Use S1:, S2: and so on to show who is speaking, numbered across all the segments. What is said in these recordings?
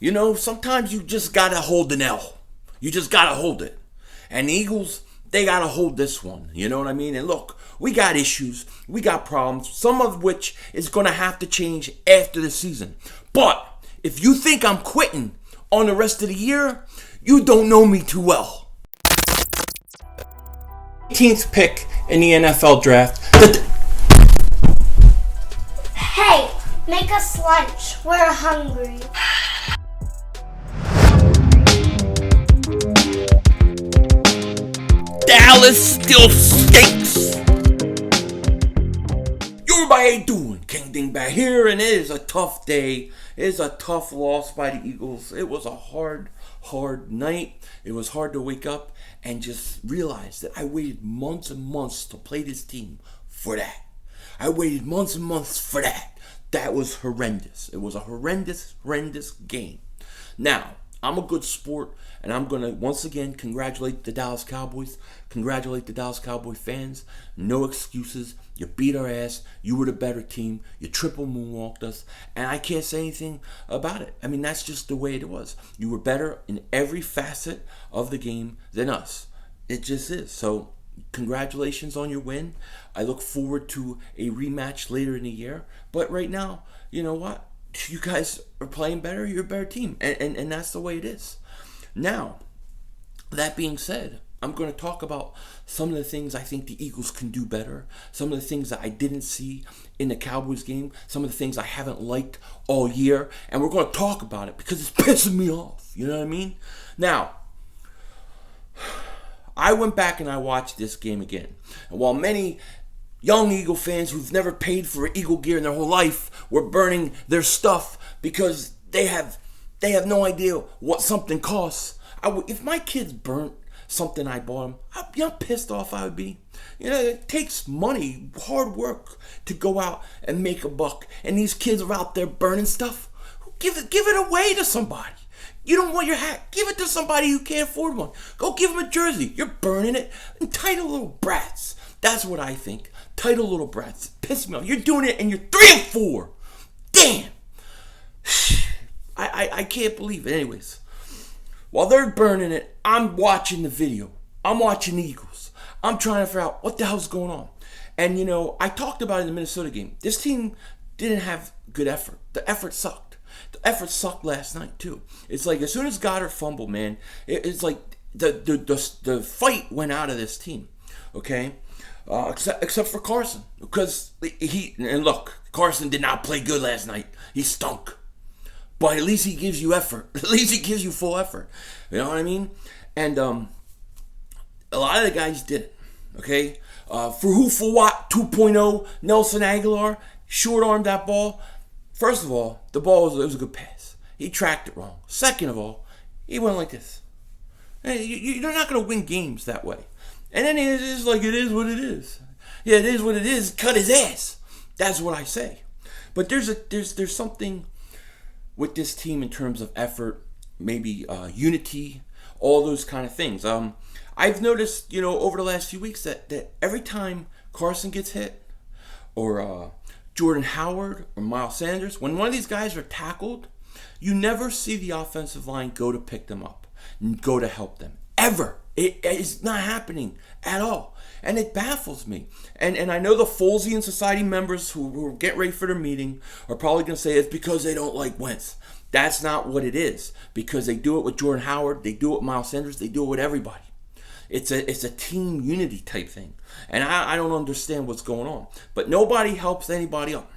S1: You know, sometimes you just gotta hold an L. You just gotta hold it. And the Eagles, they gotta hold this one. You know what I mean? And look, we got issues, we got problems, some of which is gonna have to change after the season. But if you think I'm quitting on the rest of the year, you don't know me too well. 18th pick in the NFL draft.
S2: Hey, make us lunch. We're hungry.
S1: Dallas still stinks. Everybody doing King Ding back here, and it is a tough day. It is a tough loss by the Eagles. It was a hard night. It was hard to wake up and just realize that I waited months and months to play this team for that. I waited months and months for that. That was horrendous. It was a horrendous game. Now, I'm a good sport, and I'm going to once again congratulate the Dallas Cowboys. Congratulate the Dallas Cowboy fans. No excuses. You beat our ass. You were the better team. You triple moonwalked us. And I can't say anything about it. I mean, that's just the way it was. You were better in every facet of the game than us. It just is. So, congratulations on your win. I look forward to a rematch later in the year. But right now, you know what? You guys are playing better. You're a better team. And that's the way it is. Now, that being said, I'm going to talk about some of the things I think the Eagles can do better. Some of the things that I didn't see in the Cowboys game. Some of the things I haven't liked all year. And we're going to talk about it because it's pissing me off. You know what I mean? Now, I went back and I watched this game again. And while many young Eagle fans who've never paid for Eagle gear in their whole life were burning their stuff because they have no idea what something costs. If my kids burnt something I bought them, you know how pissed off I would be. You know, it takes money, hard work to go out and make a buck. And these kids are out there burning stuff. Give it away to somebody. You don't want your hat, give it to somebody who can't afford one. Go give them a jersey. You're burning it. Entitled little brats. That's what I think. Entitled little brats. Piss me off. You're doing it and you're 3-4. Damn. I can't believe it. Anyways, while they're burning it, I'm watching the video. I'm watching the Eagles. I'm trying to figure out what the hell's going on. And, you know, I talked about it in the Minnesota game. This team didn't have good effort. The effort sucked. The effort sucked last night, too. It's like as soon as Goddard fumbled, man, it's like the fight went out of this team, okay? Except for Carson. Because and look, Carson did not play good last night. He stunk. But at least he gives you effort. At least he gives you full effort. You know what I mean? And a lot of the guys didn't. Okay? For what? 2.0, Nelson Aguilar, short-armed that ball. First of all, the ball was a good pass. He tracked it wrong. Second of all, he went like this. Hey, you're not going to win games that way. And then it's just like, it is what it is. Yeah, it is what it is. Cut his ass. That's what I say. But there's something with this team in terms of effort, maybe unity, all those kind of things. I've noticed, you know, over the last few weeks that every time Carson gets hit, or Jordan Howard or Miles Sanders, when one of these guys are tackled, you never see the offensive line go to pick them up and go to help them. Ever. It is not happening at all. And it baffles me. And I know the Folesian Society members who get ready for their meeting are probably going to say it's because they don't like Wentz. That's not what it is. Because they do it with Jordan Howard, they do it with Miles Sanders, they do it with everybody. It's a team unity type thing. And I don't understand what's going on. But nobody helps anybody up.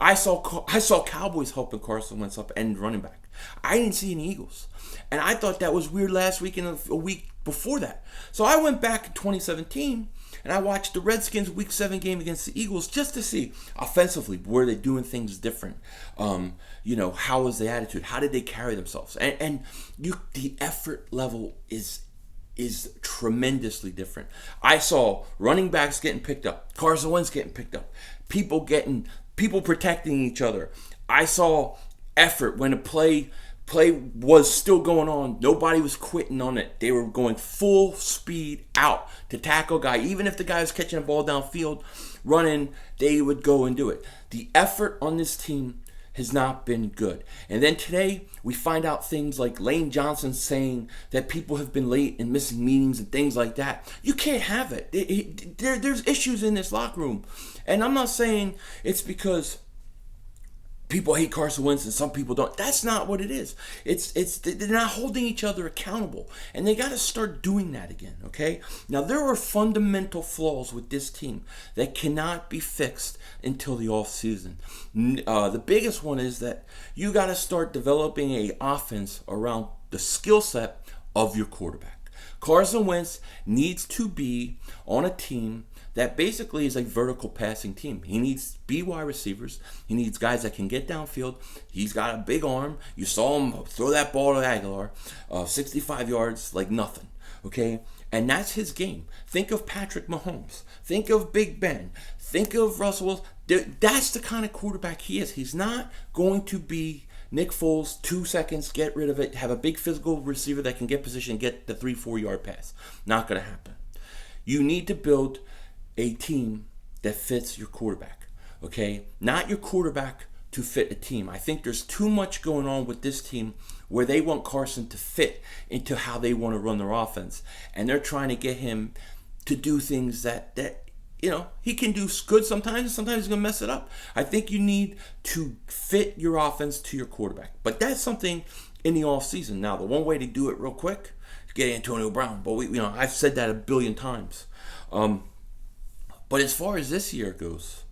S1: I saw Cowboys helping Carson Wentz up and running back. I didn't see any Eagles. And I thought that was weird last week and a week before that. So I went back in 2017 and I watched the Redskins Week 7 game against the Eagles just to see offensively, were they doing things different? You know, how was the attitude? How did they carry themselves? And the effort level is tremendously different. I saw running backs getting picked up, Carson Wentz getting picked up, people protecting each other. I saw effort when a play was still going on. Nobody was quitting on it. They were going full speed out to tackle a guy. Even if the guy was catching a ball downfield, running, they would go and do it. The effort on this team has not been good. And then today, we find out things like Lane Johnson saying that people have been late and missing meetings and things like that. You can't have it. There's issues in this locker room. And I'm not saying it's because people hate Carson Wentz and some people don't. That's not what it is. It's they're not holding each other accountable, and they got to start doing that again. Okay. Now there are fundamental flaws with this team that cannot be fixed until the off season. The biggest one is that you got to start developing a offense around the skill set of your quarterback. Carson Wentz needs to be on a team that basically is a vertical passing team. He needs B wide receivers. He needs guys that can get downfield. He's got a big arm. You saw him throw that ball to Aguilar, 65 yards like nothing. Okay, and that's his game. Think of Patrick Mahomes. Think of Big Ben. Think of Russell Wilson. That's the kind of quarterback he is. He's not going to be Nick Foles, 2 seconds, get rid of it, have a big physical receiver that can get position and get the 3-4 yard pass. Not going to happen. You need to build a team that fits your quarterback, okay? Not your quarterback to fit a team. I think there's too much going on with this team where they want Carson to fit into how they want to run their offense, and they're trying to get him to do things that he can do good sometimes, and sometimes he's going to mess it up. I think you need to fit your offense to your quarterback, but that's something in the off season. Now, the one way to do it real quick is get Antonio Brown, but I've said that a billion times. But as far as this year goes,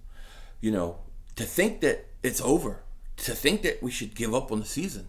S1: to think that it's over, to think that we should give up on the season,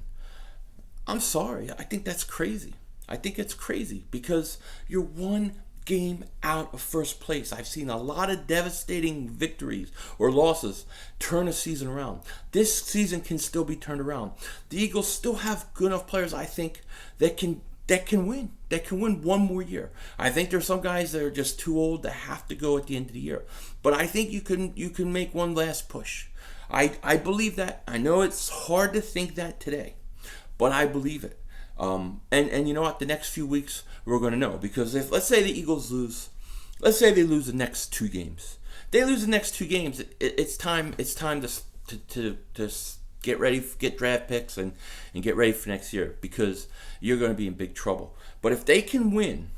S1: I'm sorry. I think that's crazy. I think it's crazy because you're one game out of first place. I've seen a lot of devastating victories or losses turn a season around. This season can still be turned around. The Eagles still have good enough players, I think, that can win. That can win one more year. I think there's some guys that are just too old to have to go at the end of the year. But I think you can make one last push. I believe that. I know it's hard to think that today, but I believe it. And you know what? The next few weeks we're going to know, because if let's say the Eagles lose, let's say they lose the next 2 games. They lose the next 2 games. It's time to get ready, get draft picks, and get ready for next year, because you're going to be in big trouble. But if they can win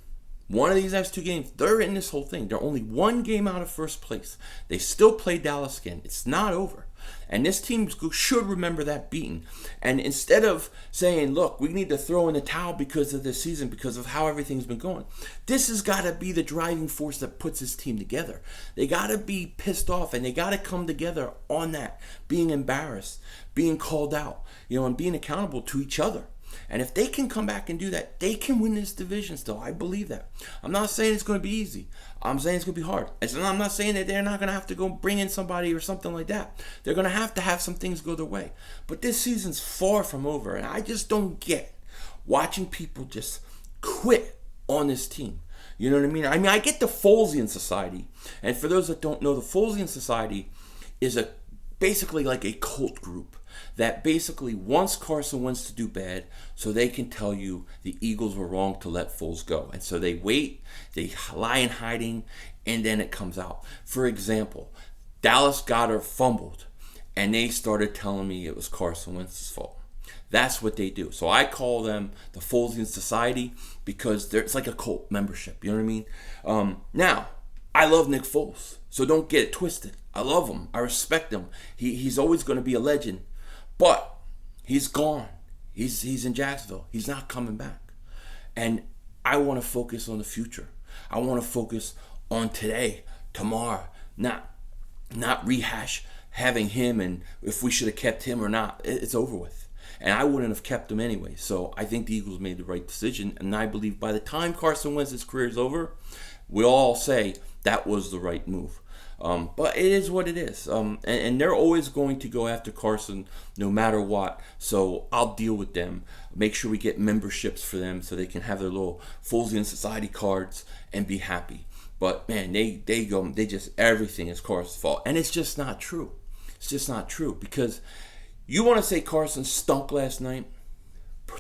S1: one of these next 2 games, they're in this whole thing. They're only 1 game out of first place. They still play Dallas again. It's not over. And this team should remember that beating. And instead of saying, look, we need to throw in the towel because of this season, because of how everything's been going, this has got to be the driving force that puts this team together. They got to be pissed off, and they got to come together on that, being embarrassed, being called out, and being accountable to each other. And if they can come back and do that, they can win this division still. I believe that. I'm not saying it's going to be easy. I'm saying it's going to be hard. I'm not saying that they're not going to have to go bring in somebody or something like that. They're going to have some things go their way. But this season's far from over, and I just don't get watching people just quit on this team. You know what I mean? I get the Folesian Society. And for those that don't know, the Folesian Society is basically like a cult group that basically wants Carson Wentz to do bad so they can tell you the Eagles were wrong to let Foles go. And so they wait, they lie in hiding, and then it comes out. For example, Dallas Goedert fumbled, and they started telling me it was Carson Wentz's fault. That's what they do. So I call them the Folesian Society because it's like a cult membership. You know what I mean? Now, I love Nick Foles, so don't get it twisted. I love him. I respect him. He's always going to be a legend. But he's gone. He's in Jacksonville. He's not coming back. And I want to focus on the future. I want to focus on today, tomorrow, not rehash having him and if we should have kept him or not. It's over with. And I wouldn't have kept him anyway. So I think the Eagles made the right decision. And I believe by the time Carson Wentz's career is over, we'll all say that was the right move. But it is what it is. And they're always going to go after Carson no matter what. So I'll deal with them. Make sure we get memberships for them so they can have their little Folesian Society cards and be happy. But man, they just everything is Carson's fault. And it's just not true. It's just not true. Because you want to say Carson stunk last night?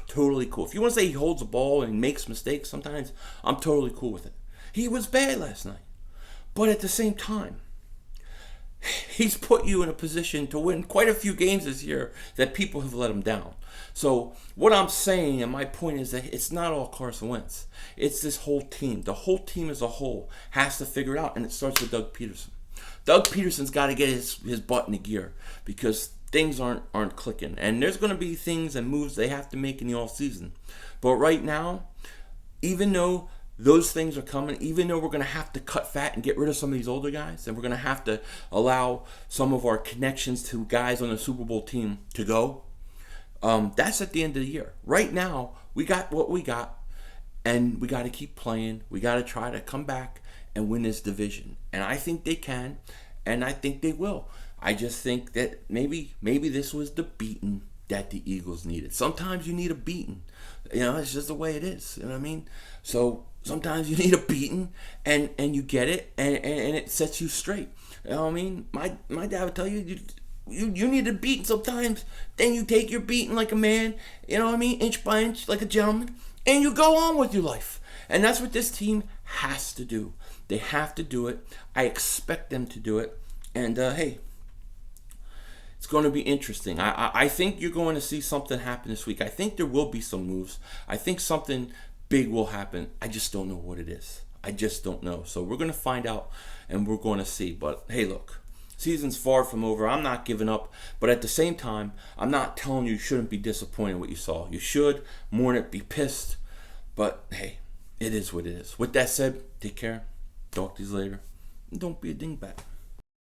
S1: Totally cool. If you want to say he holds the ball and makes mistakes sometimes, I'm totally cool with it. He was bad last night. But at the same time, he's put you in a position to win quite a few games this year that people have let him down. So what I'm saying, and my point is that it's not all Carson Wentz. It's this whole team. The whole team as a whole has to figure it out, and it starts with Doug Peterson. Doug Peterson's got to get his butt in the gear because things aren't clicking. And there's going to be things and moves they have to make in the offseason. But right now, even though those things are coming, even though we're going to have to cut fat and get rid of some of these older guys, and we're going to have to allow some of our connections to guys on the Super Bowl team to go, that's at the end of the year. Right now, we got what we got, and we got to keep playing. We got to try to come back and win this division. And I think they can, and I think they will. I just think that maybe this was the beating that the Eagles needed. Sometimes you need a beating. It's just the way it is. You know what I mean? So sometimes you need a beating, and you get it, and it sets you straight. You know what I mean? My dad would tell you, you need a beating sometimes. Then you take your beating like a man, you know what I mean? Inch by inch, like a gentleman, and you go on with your life. And that's what this team has to do. They have to do it. I expect them to do it. And, hey, it's going to be interesting. I think you're going to see something happen this week. I think there will be some moves. I think something big will happen. I just don't know what it is. I just don't know. So we're going to find out, and we're going to see. But, hey, look, season's far from over. I'm not giving up. But at the same time, I'm not telling you shouldn't be disappointed in what you saw. You should mourn it, be pissed. But, hey, it is what it is. With that said, take care. Talk to you later. And don't be a dingbat.